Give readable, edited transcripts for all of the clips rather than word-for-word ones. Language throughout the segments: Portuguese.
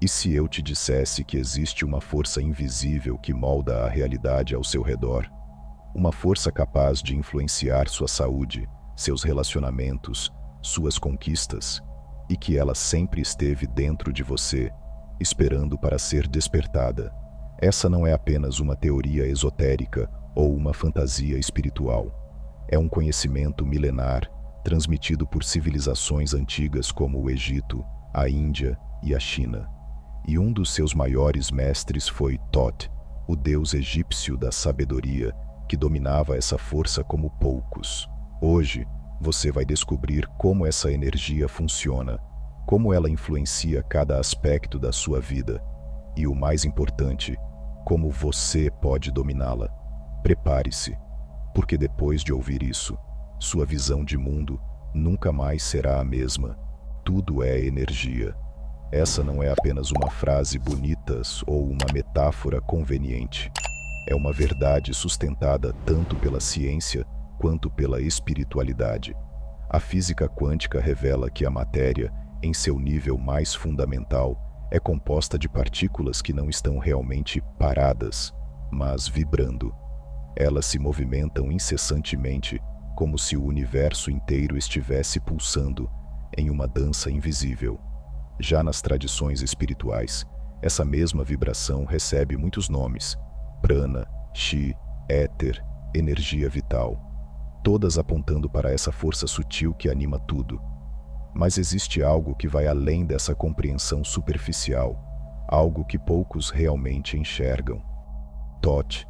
E se eu te dissesse que existe uma força invisível que molda a realidade ao seu redor? Uma força capaz de influenciar sua saúde, seus relacionamentos, suas conquistas, e que ela sempre esteve dentro de você, esperando para ser despertada. Essa não é apenas uma teoria esotérica ou uma fantasia espiritual. É um conhecimento milenar, transmitido por civilizações antigas como o Egito, a Índia e a China. E um dos seus maiores mestres foi Thoth, o deus egípcio da sabedoria, que dominava essa força como poucos. Hoje, você vai descobrir como essa energia funciona, como ela influencia cada aspecto da sua vida e, o mais importante, como você pode dominá-la. Prepare-se, porque depois de ouvir isso, sua visão de mundo nunca mais será a mesma. Tudo é energia. Essa não é apenas uma frase bonita ou uma metáfora conveniente. É uma verdade sustentada tanto pela ciência quanto pela espiritualidade. A física quântica revela que a matéria, em seu nível mais fundamental, é composta de partículas que não estão realmente paradas, mas vibrando. Elas se movimentam incessantemente, como se o universo inteiro estivesse pulsando em uma dança invisível. Já nas tradições espirituais, essa mesma vibração recebe muitos nomes: prana, chi, éter, energia vital, todas apontando para essa força sutil que anima tudo. Mas existe algo que vai além dessa compreensão superficial, algo que poucos realmente enxergam. Thoth,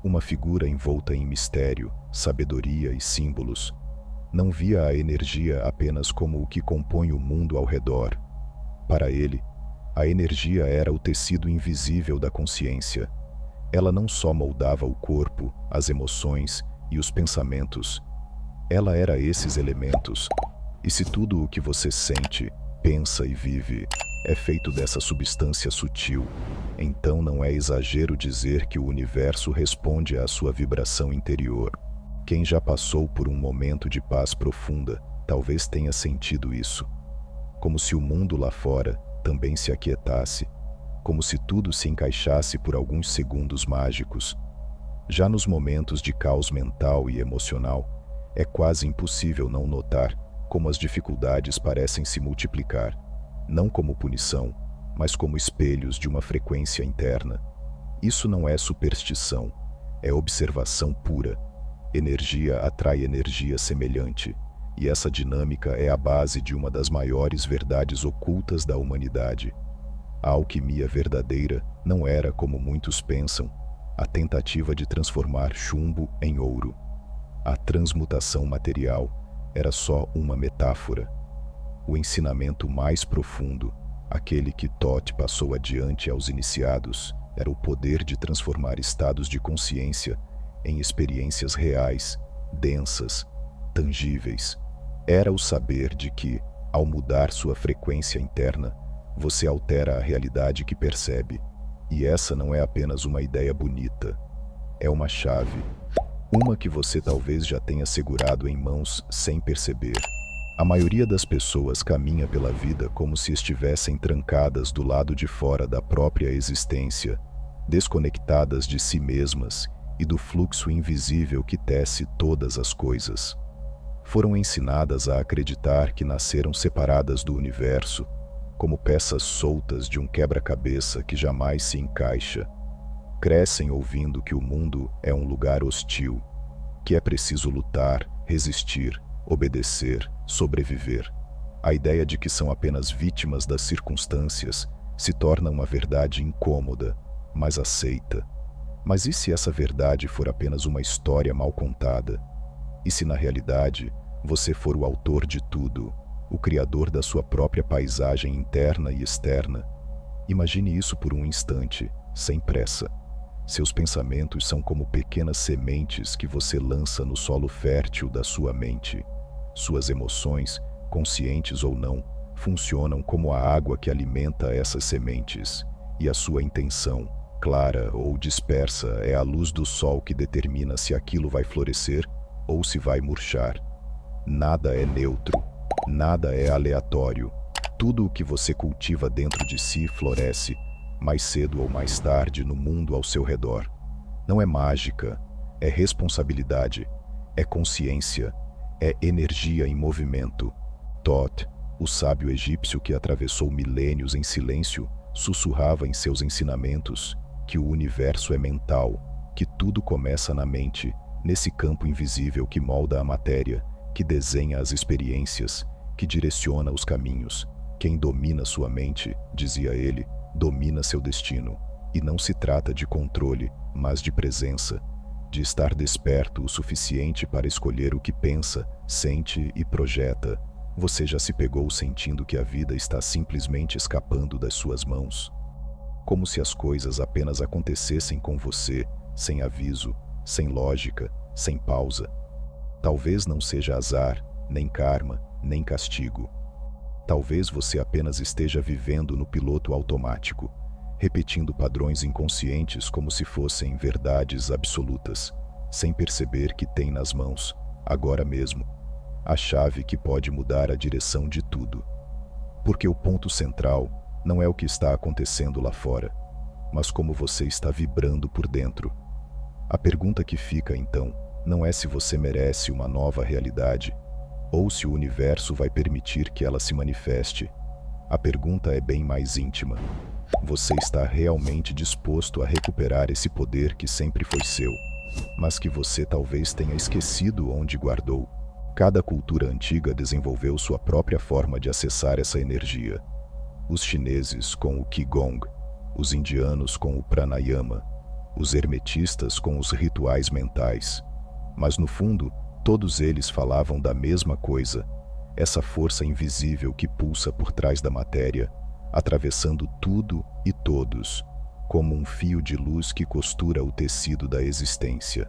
uma figura envolta em mistério, sabedoria e símbolos, não via a energia apenas como o que compõe o mundo ao redor. Para ele, a energia era o tecido invisível da consciência. Ela não só moldava o corpo, as emoções e os pensamentos. Ela era esses elementos. E se tudo o que você sente, pensa e vive é feito dessa substância sutil, então não é exagero dizer que o universo responde à sua vibração interior. Quem já passou por um momento de paz profunda talvez tenha sentido isso. Como se o mundo lá fora também se aquietasse, como se tudo se encaixasse por alguns segundos mágicos. Já nos momentos de caos mental e emocional, é quase impossível não notar como as dificuldades parecem se multiplicar, não como punição, mas como espelhos de uma frequência interna. Isso não é superstição, é observação pura. Energia atrai energia semelhante. E essa dinâmica é a base de uma das maiores verdades ocultas da humanidade. A alquimia verdadeira não era, como muitos pensam, a tentativa de transformar chumbo em ouro. A transmutação material era só uma metáfora. O ensinamento mais profundo, aquele que Thoth passou adiante aos iniciados, era o poder de transformar estados de consciência em experiências reais, densas, tangíveis. Era o saber de que, ao mudar sua frequência interna, você altera a realidade que percebe. E essa não é apenas uma ideia bonita. É uma chave. Uma que você talvez já tenha segurado em mãos sem perceber. A maioria das pessoas caminha pela vida como se estivessem trancadas do lado de fora da própria existência, desconectadas de si mesmas e do fluxo invisível que tece todas as coisas. Foram ensinadas a acreditar que nasceram separadas do universo, como peças soltas de um quebra-cabeça que jamais se encaixa. Crescem ouvindo que o mundo é um lugar hostil, que é preciso lutar, resistir, obedecer, sobreviver. A ideia de que são apenas vítimas das circunstâncias se torna uma verdade incômoda, mas aceita. Mas e se essa verdade for apenas uma história mal contada? E se na realidade você for o autor de tudo, o criador da sua própria paisagem interna e externa? Imagine isso por um instante, sem pressa. Seus pensamentos são como pequenas sementes que você lança no solo fértil da sua mente. Suas emoções, conscientes ou não, funcionam como a água que alimenta essas sementes. E a sua intenção, clara ou dispersa, é a luz do sol que determina se aquilo vai florescer ou se vai murchar. Nada é neutro, nada é aleatório. Tudo o que você cultiva dentro de si floresce, mais cedo ou mais tarde, no mundo ao seu redor. Não é mágica, é responsabilidade, é consciência, é energia em movimento. Thoth, o sábio egípcio que atravessou milênios em silêncio, sussurrava em seus ensinamentos que o universo é mental, que tudo começa na mente, nesse campo invisível que molda a matéria, que desenha as experiências, que direciona os caminhos. Quem domina sua mente, dizia ele, domina seu destino. E não se trata de controle, mas de presença, de estar desperto o suficiente para escolher o que pensa, sente e projeta. Você já se pegou sentindo que a vida está simplesmente escapando das suas mãos? Como se as coisas apenas acontecessem com você, sem aviso, sem lógica, sem pausa. Talvez não seja azar, nem karma, nem castigo. Talvez você apenas esteja vivendo no piloto automático, repetindo padrões inconscientes como se fossem verdades absolutas, sem perceber que tem nas mãos, agora mesmo, a chave que pode mudar a direção de tudo. Porque o ponto central não é o que está acontecendo lá fora, mas como você está vibrando por dentro. A pergunta que fica, então, não é se você merece uma nova realidade, ou se o universo vai permitir que ela se manifeste. A pergunta é bem mais íntima. Você está realmente disposto a recuperar esse poder que sempre foi seu, mas que você talvez tenha esquecido onde guardou? Cada cultura antiga desenvolveu sua própria forma de acessar essa energia. Os chineses com o Qigong, os indianos com o Pranayama, os hermetistas com os rituais mentais. Mas no fundo, todos eles falavam da mesma coisa, essa força invisível que pulsa por trás da matéria, atravessando tudo e todos, como um fio de luz que costura o tecido da existência.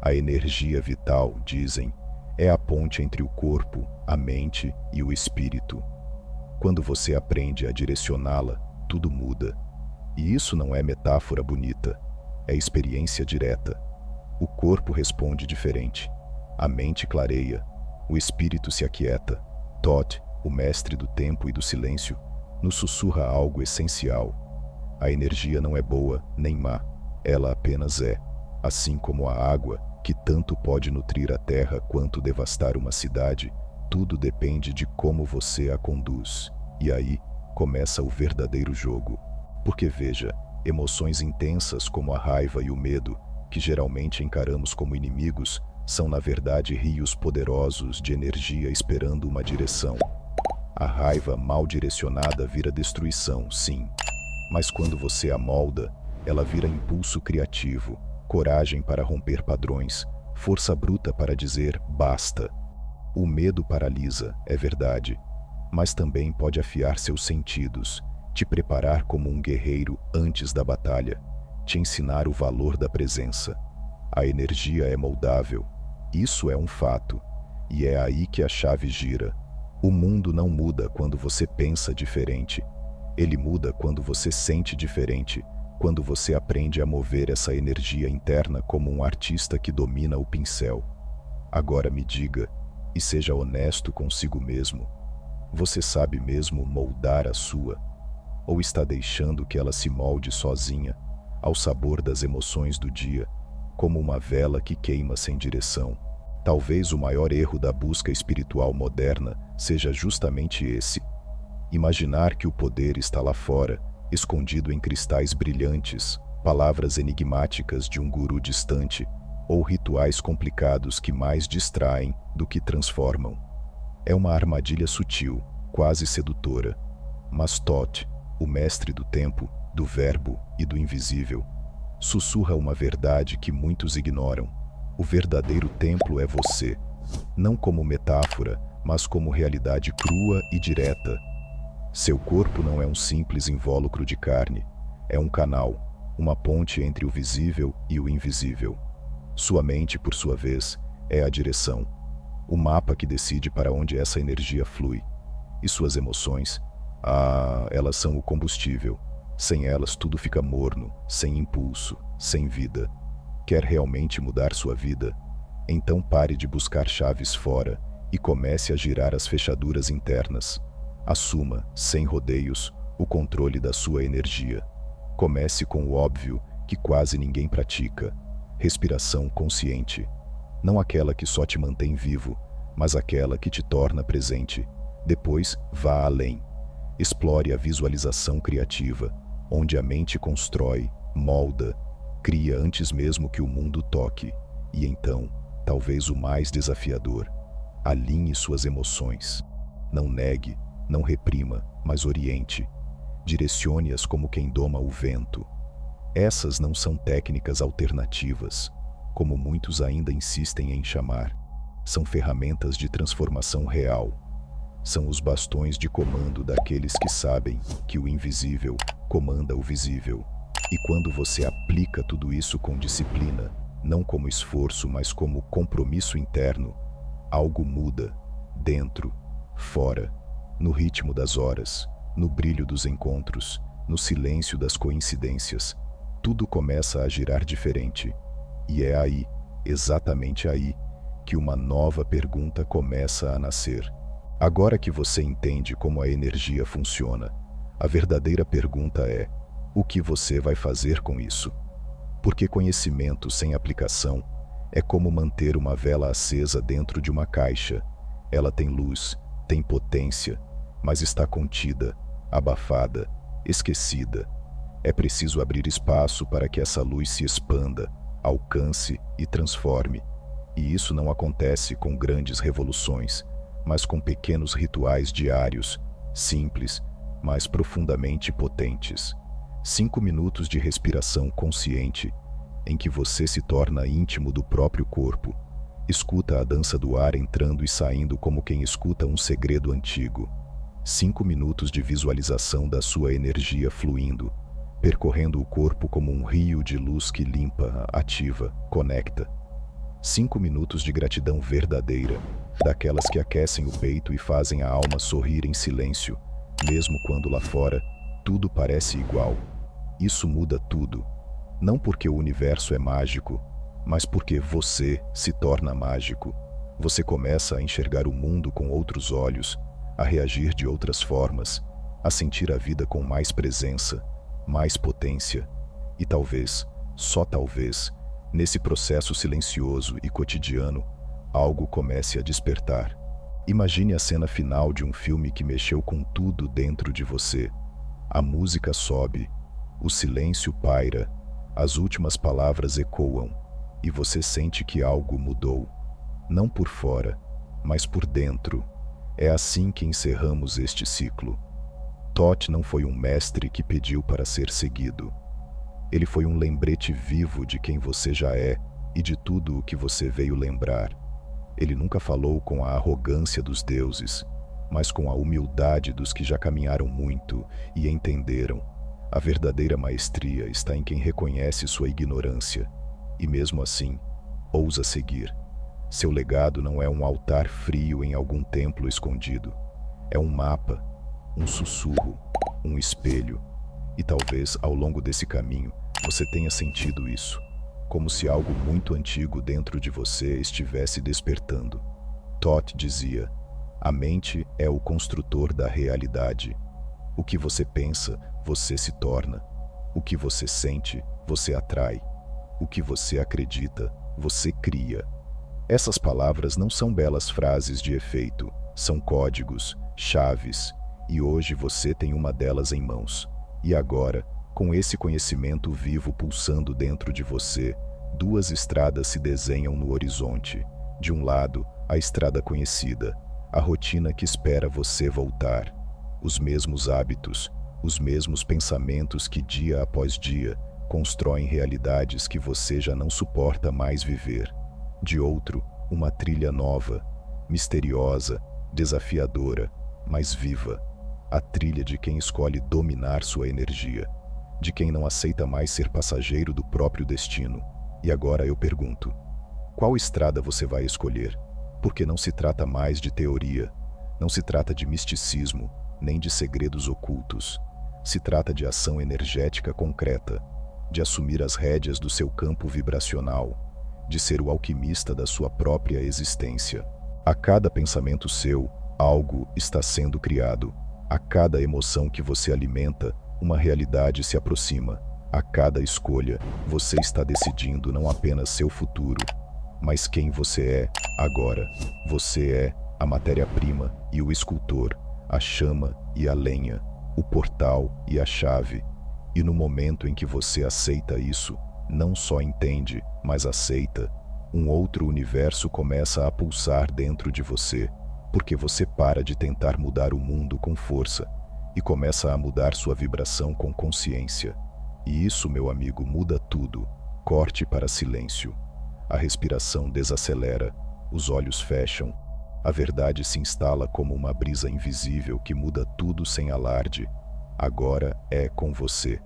A energia vital, dizem, é a ponte entre o corpo, a mente e o espírito. Quando você aprende a direcioná-la, tudo muda. E isso não é metáfora bonita, é experiência direta. O corpo responde diferente, a mente clareia, o espírito se aquieta. Thoth, o mestre do tempo e do silêncio, nos sussurra algo essencial. A energia não é boa nem má, ela apenas é, assim como a água, que tanto pode nutrir a terra quanto devastar uma cidade. Tudo depende de como você a conduz. E aí começa o verdadeiro jogo. Porque veja, emoções intensas como a raiva e o medo, que geralmente encaramos como inimigos, são na verdade rios poderosos de energia esperando uma direção. A raiva mal direcionada vira destruição, sim. Mas quando você a molda, ela vira impulso criativo, coragem para romper padrões, força bruta para dizer basta. O medo paralisa, é verdade, mas também pode afiar seus sentidos, te preparar como um guerreiro antes da batalha, te ensinar o valor da presença. A energia é moldável, isso é um fato, e é aí que a chave gira. O mundo não muda quando você pensa diferente, ele muda quando você sente diferente, quando você aprende a mover essa energia interna como um artista que domina o pincel. Agora me diga, e seja honesto consigo mesmo, você sabe mesmo moldar a sua? Ou está deixando que ela se molde sozinha, ao sabor das emoções do dia, como uma vela que queima sem direção? Talvez o maior erro da busca espiritual moderna seja justamente esse: imaginar que o poder está lá fora, escondido em cristais brilhantes, palavras enigmáticas de um guru distante, ou rituais complicados que mais distraem do que transformam. É uma armadilha sutil, quase sedutora. Mas Thoth, o mestre do tempo, do verbo e do invisível, sussurra uma verdade que muitos ignoram. O verdadeiro templo é você, não como metáfora, mas como realidade crua e direta. Seu corpo não é um simples invólucro de carne, é um canal, uma ponte entre o visível e o invisível. Sua mente, por sua vez, é a direção, o mapa que decide para onde essa energia flui. E suas emoções, elas são o combustível. Sem elas tudo fica morno, sem impulso, sem vida. Quer realmente mudar sua vida? Então pare de buscar chaves fora e comece a girar as fechaduras internas. Assuma, sem rodeios, o controle da sua energia. Comece com o óbvio que quase ninguém pratica: respiração consciente. Não aquela que só te mantém vivo, mas aquela que te torna presente. Depois, vá além. Explore a visualização criativa, onde a mente constrói, molda, cria antes mesmo que o mundo toque. E então, talvez o mais desafiador, alinhe suas emoções. Não negue, não reprima, mas oriente. Direcione-as como quem doma o vento. Essas não são técnicas alternativas, como muitos ainda insistem em chamar. São ferramentas de transformação real. São os bastões de comando daqueles que sabem que o invisível comanda o visível. E quando você aplica tudo isso com disciplina, não como esforço, mas como compromisso interno, algo muda, dentro, fora, no ritmo das horas, no brilho dos encontros, no silêncio das coincidências. Tudo começa a girar diferente. E é aí, exatamente aí, que uma nova pergunta começa a nascer. Agora que você entende como a energia funciona, a verdadeira pergunta é: o que você vai fazer com isso? Porque conhecimento sem aplicação é como manter uma vela acesa dentro de uma caixa. Ela tem luz, tem potência, mas está contida, abafada, esquecida. É preciso abrir espaço para que essa luz se expanda, alcance e transforme. E isso não acontece com grandes revoluções, mas com pequenos rituais diários, simples, mas profundamente potentes. 5 minutos de respiração consciente, em que você se torna íntimo do próprio corpo. Escuta a dança do ar entrando e saindo como quem escuta um segredo antigo. 5 minutos de visualização da sua energia fluindo, percorrendo o corpo como um rio de luz que limpa, ativa, conecta. 5 minutos de gratidão verdadeira, daquelas que aquecem o peito e fazem a alma sorrir em silêncio, mesmo quando lá fora tudo parece igual. Isso muda tudo, não porque o universo é mágico, mas porque você se torna mágico. Você começa a enxergar o mundo com outros olhos, a reagir de outras formas, a sentir a vida com mais presença, mais potência. E talvez, só talvez, nesse processo silencioso e cotidiano, algo comece a despertar. Imagine a cena final de um filme que mexeu com tudo dentro de você. A música sobe, o silêncio paira, as últimas palavras ecoam, e você sente que algo mudou. Não por fora, mas por dentro. É assim que encerramos este ciclo. Toth não foi um mestre que pediu para ser seguido. Ele foi um lembrete vivo de quem você já é e de tudo o que você veio lembrar. Ele nunca falou com a arrogância dos deuses, mas com a humildade dos que já caminharam muito e entenderam. A verdadeira maestria está em quem reconhece sua ignorância e, mesmo assim, ousa seguir. Seu legado não é um altar frio em algum templo escondido. É um mapa, um sussurro, um espelho. E talvez, ao longo desse caminho, você tenha sentido isso, como se algo muito antigo dentro de você estivesse despertando. Toth dizia: a mente é o construtor da realidade. O que você pensa, você se torna. O que você sente, você atrai. O que você acredita, você cria. Essas palavras não são belas frases de efeito, são códigos, chaves, e hoje você tem uma delas em mãos. E agora, com esse conhecimento vivo pulsando dentro de você, duas estradas se desenham no horizonte. De um lado, a estrada conhecida, a rotina que espera você voltar. Os mesmos hábitos, os mesmos pensamentos que dia após dia constroem realidades que você já não suporta mais viver. De outro, uma trilha nova, misteriosa, desafiadora, mas viva. A trilha de quem escolhe dominar sua energia, de quem não aceita mais ser passageiro do próprio destino. E agora eu pergunto: qual estrada você vai escolher? Porque não se trata mais de teoria, não se trata de misticismo, nem de segredos ocultos. Se trata de ação energética concreta, de assumir as rédeas do seu campo vibracional, de ser o alquimista da sua própria existência. A cada pensamento seu, algo está sendo criado. A cada emoção que você alimenta, uma realidade se aproxima. A cada escolha, você está decidindo não apenas seu futuro, mas quem você é agora. Você é a matéria-prima e o escultor, a chama e a lenha, o portal e a chave. E no momento em que você aceita isso, não só entende, mas aceita, um outro universo começa a pulsar dentro de você, porque você para de tentar mudar o mundo com força e começa a mudar sua vibração com consciência. E isso, meu amigo, muda tudo. Corte para silêncio. A respiração desacelera, os olhos fecham. A verdade se instala como uma brisa invisível que muda tudo sem alarde. Agora é com você.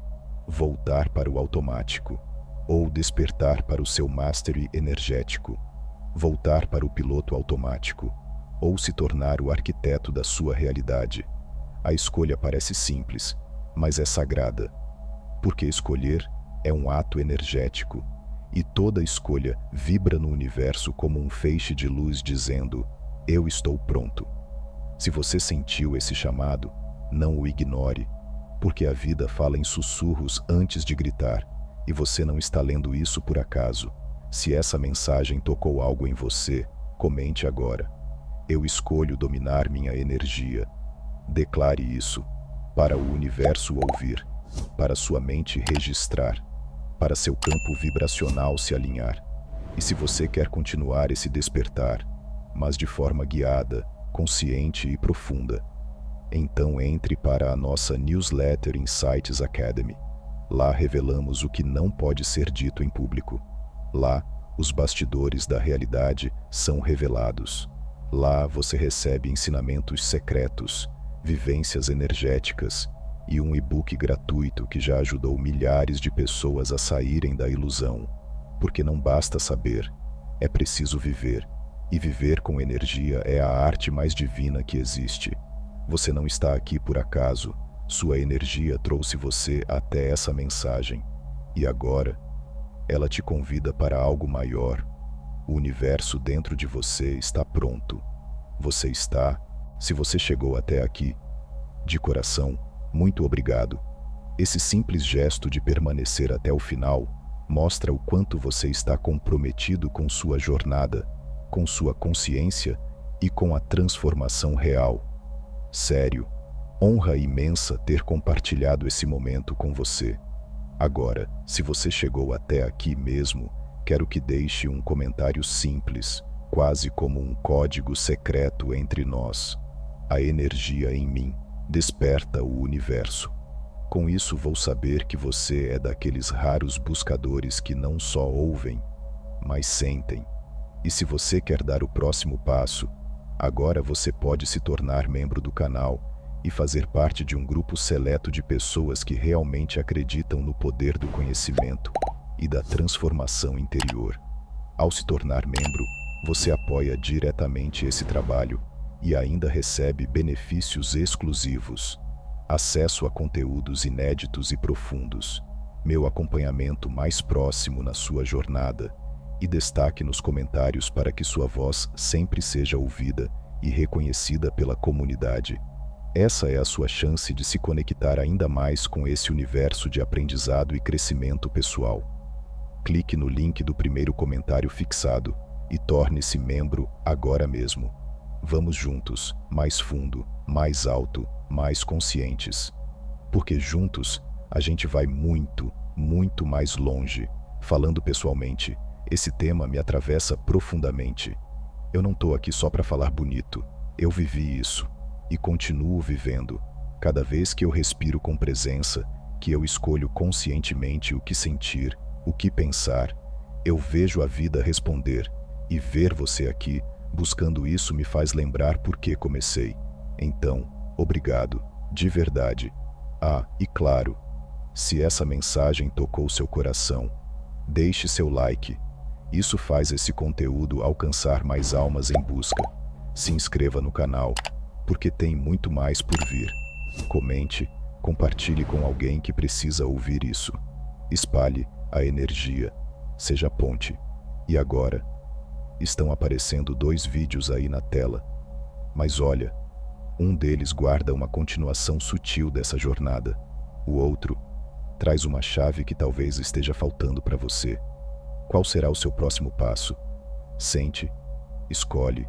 Voltar para o automático, ou despertar para o seu mastery energético. Voltar para o piloto automático, ou se tornar o arquiteto da sua realidade. A escolha parece simples, mas é sagrada. Porque escolher é um ato energético, e toda escolha vibra no universo como um feixe de luz dizendo: eu estou pronto. Se você sentiu esse chamado, não o ignore, porque a vida fala em sussurros antes de gritar, e você não está lendo isso por acaso. Se essa mensagem tocou algo em você, comente agora. Eu escolho dominar minha energia. Declare isso, para o universo ouvir, para sua mente registrar, para seu campo vibracional se alinhar. E se você quer continuar esse despertar, mas de forma guiada, consciente e profunda, então entre para a nossa newsletter Insights Academy. Lá revelamos o que não pode ser dito em público. Lá, os bastidores da realidade são revelados. Lá você recebe ensinamentos secretos, vivências energéticas e um e-book gratuito que já ajudou milhares de pessoas a saírem da ilusão. Porque não basta saber, é preciso viver. E viver com energia é a arte mais divina que existe. Você não está aqui por acaso. Sua energia trouxe você até essa mensagem. E agora, ela te convida para algo maior. O universo dentro de você está pronto. Você está, se você chegou até aqui, de coração, muito obrigado. Esse simples gesto de permanecer até o final mostra o quanto você está comprometido com sua jornada, com sua consciência e com a transformação real. Sério, honra imensa ter compartilhado esse momento com você. Agora, se você chegou até aqui mesmo, quero que deixe um comentário simples, quase como um código secreto entre nós. A energia em mim desperta o universo. Com isso vou saber que você é daqueles raros buscadores que não só ouvem, mas sentem. E se você quer dar o próximo passo, agora você pode se tornar membro do canal e fazer parte de um grupo seleto de pessoas que realmente acreditam no poder do conhecimento e da transformação interior. Ao se tornar membro, você apoia diretamente esse trabalho e ainda recebe benefícios exclusivos, acesso a conteúdos inéditos e profundos, meu acompanhamento mais próximo na sua jornada e destaque nos comentários para que sua voz sempre seja ouvida e reconhecida pela comunidade. Essa é a sua chance de se conectar ainda mais com esse universo de aprendizado e crescimento pessoal. Clique no link do primeiro comentário fixado e torne-se membro agora mesmo. Vamos juntos, mais fundo, mais alto, mais conscientes. Porque juntos a gente vai muito, muito mais longe. Falando pessoalmente, esse tema me atravessa profundamente. Eu não estou aqui só para falar bonito. Eu vivi isso e continuo vivendo. Cada vez que eu respiro com presença, que eu escolho conscientemente o que sentir, o que pensar, eu vejo a vida responder. E ver você aqui, buscando isso, me faz lembrar por que comecei. Então, obrigado, de verdade. Ah, e claro, se essa mensagem tocou seu coração, deixe seu like. Isso faz esse conteúdo alcançar mais almas em busca. Se inscreva no canal, porque tem muito mais por vir. Comente, compartilhe com alguém que precisa ouvir isso. Espalhe a energia, seja ponte. E agora, estão aparecendo 2 vídeos aí na tela. Mas olha, Um deles guarda uma continuação sutil dessa jornada. O outro traz uma chave que talvez esteja faltando para você. Qual será o seu próximo passo? Sente, escolhe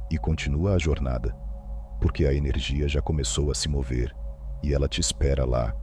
e continua a jornada, porque a energia já começou a se mover e ela te espera lá,